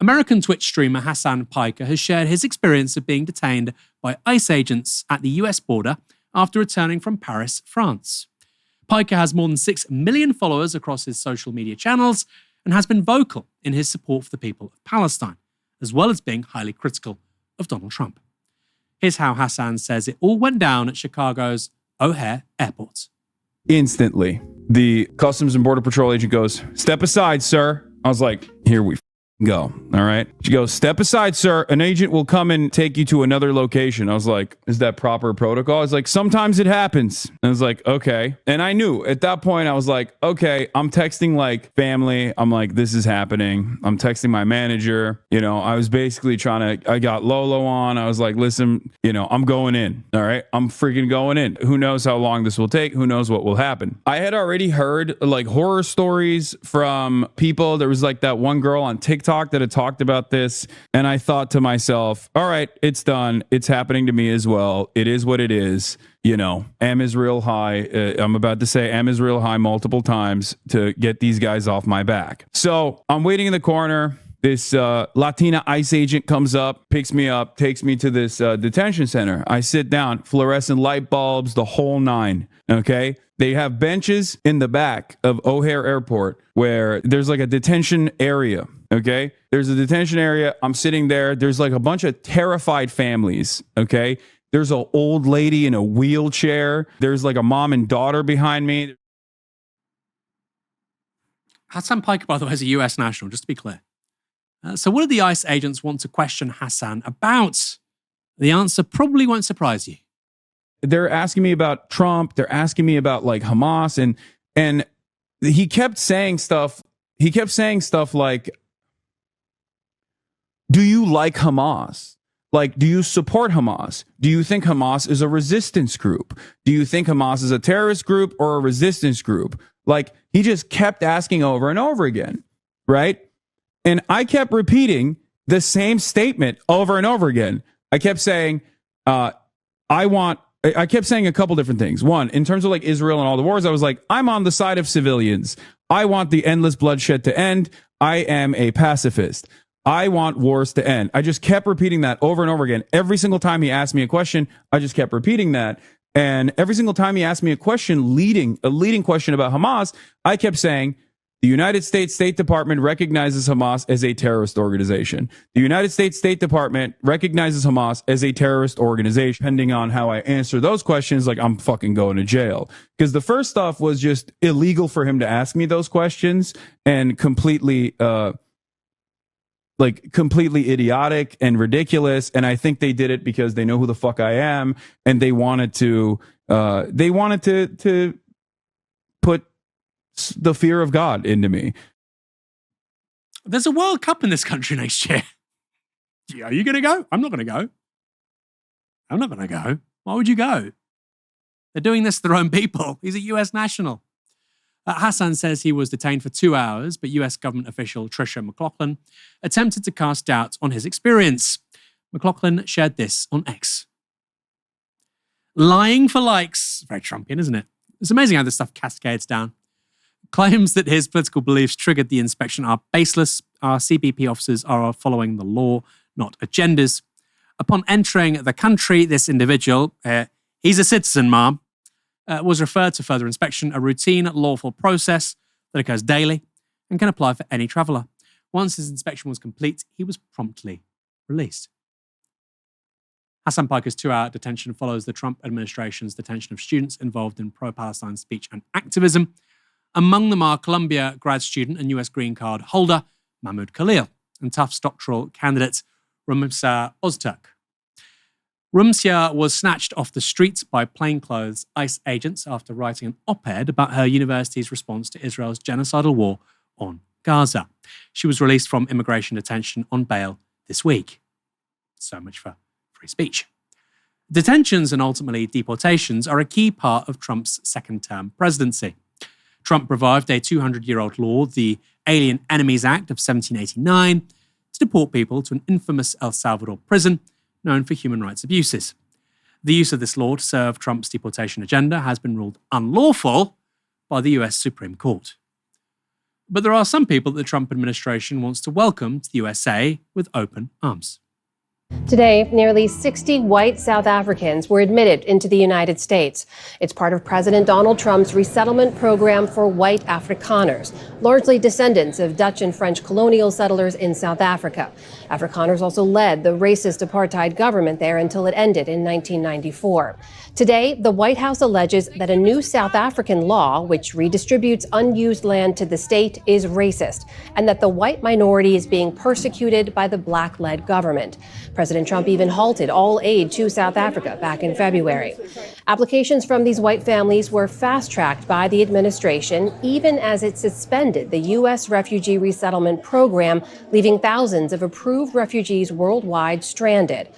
American Twitch streamer Hasan Piker has shared his experience of being detained by ICE agents at the US border after returning from Paris, France. Piker has more than 6 million followers across his social media channels and has been vocal in his support for the people of Palestine, as well as being highly critical of Donald Trump. Here's how Hasan says it all went down at Chicago's O'Hare Airport. Instantly, the Customs and Border Patrol agent goes, "Step aside, sir." I was like, here we go. All right. She goes, "Step aside, sir. An agent will come and take you to another location." I was like, is that proper protocol? I was like, sometimes it happens. I was like, okay. And I knew at that point, I was like, okay, I'm texting like family. I'm like, this is happening. I'm texting my manager. I was basically I got Lolo on. I was like, listen, I'm going in. All right. I'm freaking going in. Who knows how long this will take? Who knows what will happen? I had already heard like horror stories from people. There was like that one girl on TikTok that had talked about this, and I thought to myself, all right, it's done. It's happening to me as well. It is what it is. Am is real high. I'm about to say am is real high multiple times to get these guys off my back. So I'm waiting in the corner. This Latina ICE agent comes up, picks me up, takes me to this detention center. I sit down, fluorescent light bulbs, the whole nine. Okay. They have benches in the back of O'Hare Airport where there's like a detention area. Okay. There's a detention area. I'm sitting there. There's like a bunch of terrified families. Okay. There's an old lady in a wheelchair. There's like a mom and daughter behind me. Hasan Piker, by the way, is a US national, just to be clear. So what do the ICE agents want to question Hasan about? The answer probably won't surprise you. They're asking me about Trump. They're asking me about like Hamas. And he kept saying stuff. He kept saying stuff like, do you like Hamas? Like, do you support Hamas? Do you think Hamas is a resistance group? Do you think Hamas is a terrorist group or a resistance group? Like, he just kept asking over and over again, right? And I kept repeating the same statement over and over again. I kept saying, I kept saying a couple different things. One, in terms of like Israel and all the wars, I was like, I'm on the side of civilians. I want the endless bloodshed to end. I am a pacifist. I want wars to end. I just kept repeating that over and over again. Every single time he asked me a question, I just kept repeating that. And every single time he asked me a question, a leading question about Hamas, I kept saying, the United States State Department recognizes Hamas as a terrorist organization. The United States State Department recognizes Hamas as a terrorist organization. Depending on how I answer those questions, like I'm fucking going to jail. Because the first stuff was just illegal for him to ask me those questions and completely idiotic and ridiculous. And I think they did it because they know who the fuck I am and they wanted to put the fear of God into me. There's a World Cup in this country next year. Are you going to go? I'm not going to go. I'm not going to go. Why would you go? They're doing this to their own people. He's a US national. Hasan says he was detained for 2 hours, but US government official Tricia McLaughlin attempted to cast doubt on his experience. McLaughlin shared this on X. Lying for likes. Very Trumpian, isn't it? It's amazing how this stuff cascades down. Claims that his political beliefs triggered the inspection are baseless. Our CBP officers are following the law, not agendas. Upon entering the country, this individual, he's a citizen, ma'am, was referred to further inspection, a routine lawful process that occurs daily and can apply for any traveller. Once his inspection was complete, he was promptly released. Hasan Piker's 2-hour detention follows the Trump administration's detention of students involved in pro-Palestine speech and activism. Among them are Columbia grad student and US green card holder Mahmoud Khalil and Tufts doctoral candidate Rumsia Ozturk. Rumsia was snatched off the streets by plainclothes ICE agents after writing an op-ed about her university's response to Israel's genocidal war on Gaza. She was released from immigration detention on bail this week. So much for free speech. Detentions and ultimately deportations are a key part of Trump's second-term presidency. Trump revived a 200-year-old law, the Alien Enemies Act of 1789, to deport people to an infamous El Salvador prison known for human rights abuses. The use of this law to serve Trump's deportation agenda has been ruled unlawful by the US Supreme Court. But there are some people that the Trump administration wants to welcome to the USA with open arms. Today, nearly 60 white South Africans were admitted into the United States. It's part of President Donald Trump's resettlement program for white Afrikaners, largely descendants of Dutch and French colonial settlers in South Africa. Afrikaners also led the racist apartheid government there until it ended in 1994. Today, the White House alleges that a new South African law, which redistributes unused land to the state, is racist, and that the white minority is being persecuted by the black-led government. President Trump even halted all aid to South Africa back in February. Applications from these white families were fast-tracked by the administration, even as it suspended the U.S. refugee resettlement program, leaving thousands of approved refugees worldwide stranded.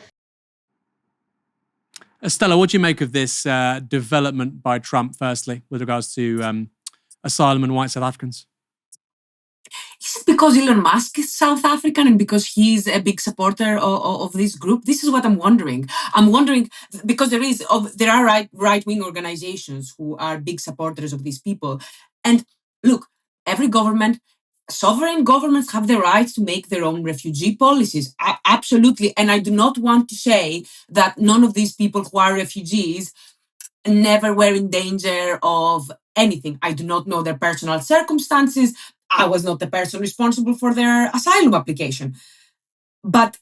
Stella, what do you make of this development by Trump, firstly, with regards to asylum and white South Africans? Is it because Elon Musk is South African and because he's a big supporter of this group? This is what I'm wondering. I'm wondering because there are right-wing organizations who are big supporters of these people. And look, every government, sovereign governments have the right to make their own refugee policies. Absolutely. And I do not want to say that none of these people who are refugees never were in danger of anything. I do not know their personal circumstances. I was not the person responsible for their asylum application. But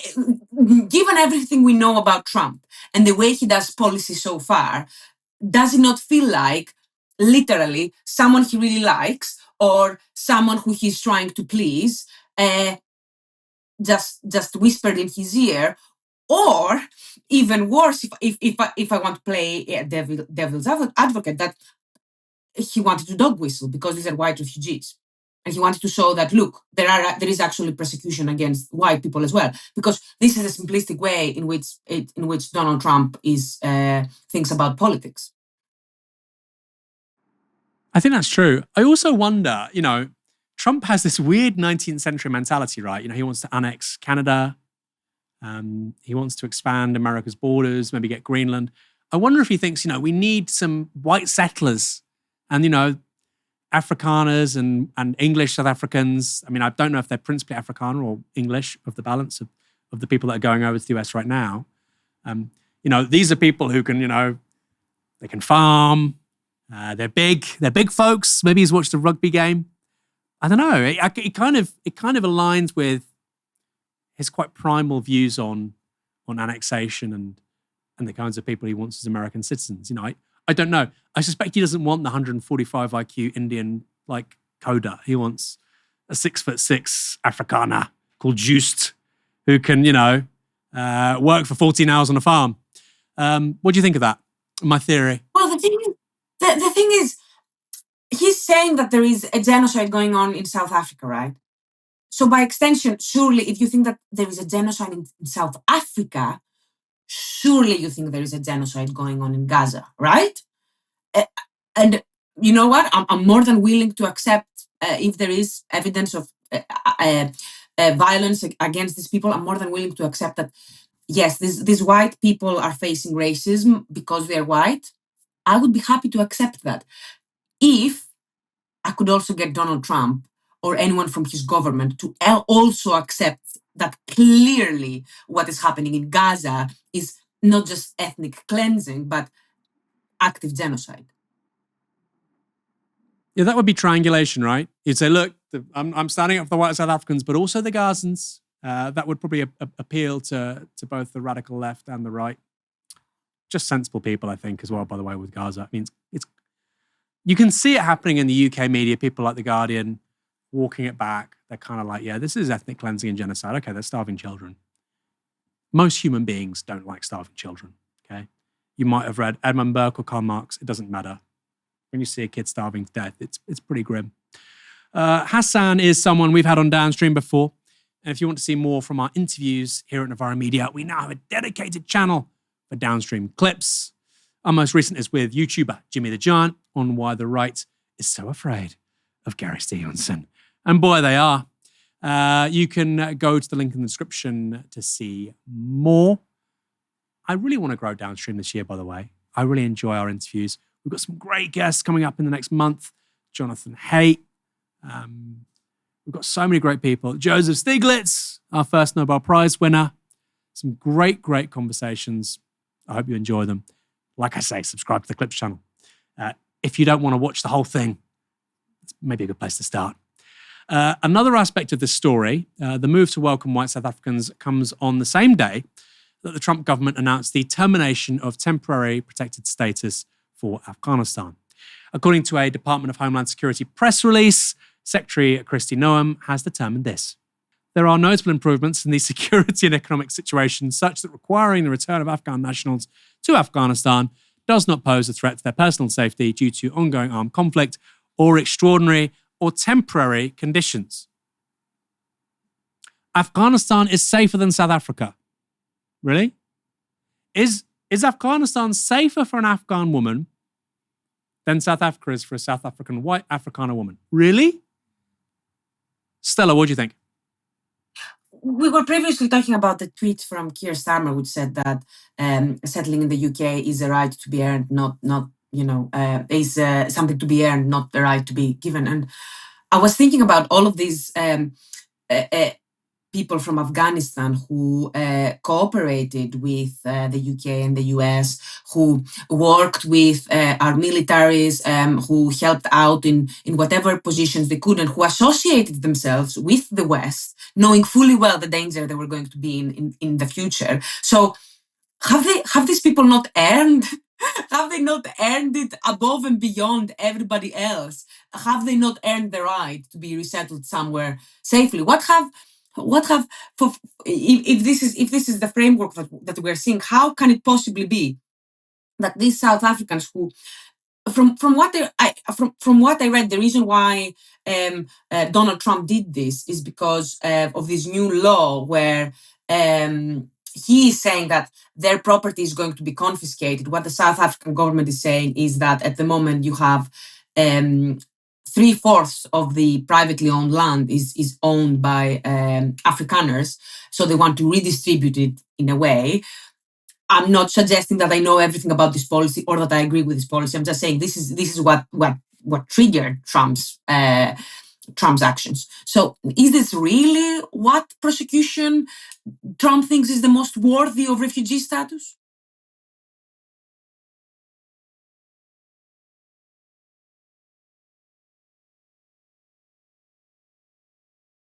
given everything we know about Trump and the way he does policy so far, does it not feel like literally someone he really likes or someone who he's trying to please just whispered in his ear? Or even worse, if I want to play a devil's advocate, that he wanted to dog whistle because these are white refugees. And he wanted to show that, look, there is actually persecution against white people as well, because this is a simplistic way in which Donald Trump thinks about politics. I think that's true. I also wonder, Trump has this weird 19th century mentality, right? He wants to annex Canada. He wants to expand America's borders, maybe get Greenland. I wonder if he thinks, we need some white settlers and, Afrikaners and English South Africans. I mean, I don't know if they're principally Afrikaner or English of the balance of the people that are going over to the US right now. These are people who can, they can farm. They're big folks. Maybe he's watched a rugby game. I don't know. It kind of aligns with his quite primal views on annexation and the kinds of people he wants as American citizens. I don't know. I suspect he doesn't want the 145 IQ Indian coder. He wants a 6'6" Afrikaner called Just, who can work for 14 hours on a farm. What do you think of that? My theory. Well, the thing is, he's saying that there is a genocide going on in South Africa, right? So by extension, surely if you think that there is a genocide in South Africa, surely you think there is a genocide going on in Gaza, right? And you know what? I'm more than willing to accept if there is evidence of violence against these people. I'm more than willing to accept that, yes, these white people are facing racism because they're white. I would be happy to accept that. If I could also get Donald Trump or anyone from his government to also accept that clearly what is happening in Gaza is not just ethnic cleansing, but active genocide. Yeah, that would be triangulation, right? You'd say, look, I'm standing up for the white South Africans, but also the Gazans. That would probably appeal to both the radical left and the right. Just sensible people, I think, as well, by the way, with Gaza. I mean, you can see it happening in the UK media, people like The Guardian walking it back. They're kind of like, yeah, this is ethnic cleansing and genocide. Okay, they're starving children. Most human beings don't like starving children, okay? You might have read Edmund Burke or Karl Marx. It doesn't matter. When you see a kid starving to death, it's pretty grim. Hasan is someone we've had on Downstream before. And if you want to see more from our interviews here at Novara Media, we now have a dedicated channel for Downstream clips. Our most recent is with YouTuber Jimmy the Giant on why the right is so afraid of Gary Stevenson. And boy, they are. You can go to the link in the description to see more. I really want to grow Downstream this year, by the way. I really enjoy our interviews. We've got some great guests coming up in the next month. Jonathan Haidt, We've got so many great people. Joseph Stiglitz, our first Nobel Prize winner. Some great, great conversations. I hope you enjoy them. Like I say, subscribe to the Clips channel. If you don't want to watch the whole thing, it's maybe a good place to start. Another aspect of this story, the move to welcome white South Africans, comes on the same day that the Trump government announced the termination of temporary protected status for Afghanistan. According to a Department of Homeland Security press release, Secretary Kristi Noem has determined this. There are notable improvements in the security and economic situation such that requiring the return of Afghan nationals to Afghanistan does not pose a threat to their personal safety due to ongoing armed conflict or extraordinary or temporary conditions. Afghanistan is safer than South Africa. Really? Is Afghanistan safer for an Afghan woman than South Africa is for a South African white Afrikaner woman? Really? Stella, what do you think? We were previously talking about the tweet from Keir Starmer, which said that settling in the UK is a right to be earned, is something to be earned, not the right to be given. And I was thinking about all of these people from Afghanistan who cooperated with the UK and the US, who worked with our militaries, who helped out in whatever positions they could, and who associated themselves with the West, knowing fully well the danger they were going to be in the future. So have these people not earned? Have they not earned it above and beyond everybody else? Have they not earned the right to be resettled somewhere safely? If this is the framework that we're seeing, how can it possibly be that these South Africans who, from what I read, the reason why Donald Trump did this is because of this new law where he is saying that their property is going to be confiscated. What the South African government is saying is that at the moment you have 3/4 of the privately owned land is owned by Afrikaners, so they want to redistribute it in a way. I'm not suggesting that I know everything about this policy or that I agree with this policy. I'm just saying this is what triggered Trump's actions. So is this really what prosecution Trump thinks is the most worthy of refugee status?